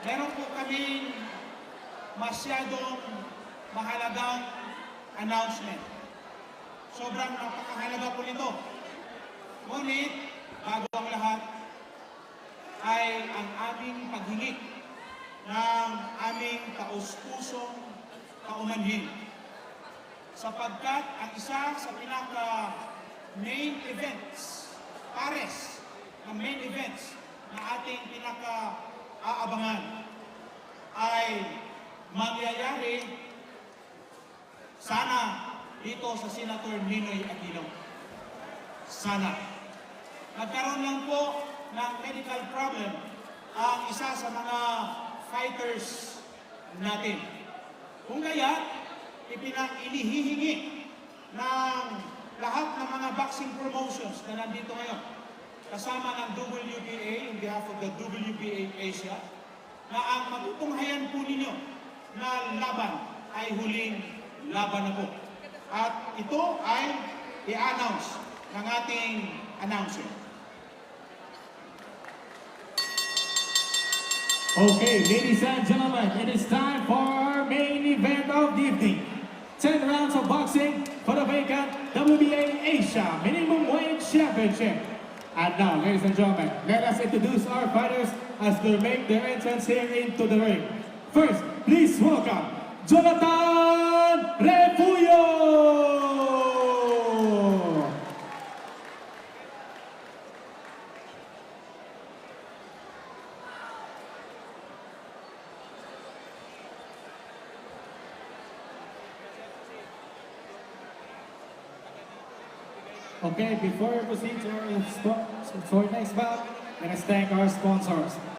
meron po kaming masyadong mahalagang announcement. Sobrang napakahalaga po nito. Ngunit, bago ang lahat, ay ang aming paghingi ng aming taus-pusong kaumanhin. Sapagkat ang isa sa pinaka-main events, pares ng main events na ating pinaka-aabangan ay mangyayari sana dito sa Senator Ninoy Aquino. Sana. Nagkaroon lang po ng medical problem ang isa sa mga fighters natin. Kung kaya, inihihingi ng lahat ng mga boxing promotions na nandito ngayon, kasama ng WBA, on behalf of the WBA Asia, na ang matutunghayan po ninyo na laban ay huling laban na po. At ito ay i-announce ng ating announcer. Okay, ladies and gentlemen, it is time for our main event of the evening. 10 rounds of boxing for the vacant WBA Asia Minimum Weight Championship. And now, ladies and gentlemen, let us introduce our fighters as they make their entrance here into the ring. First, please welcome Jonathan Refugio! Okay, before we proceed to our next bout, let us thank our sponsors.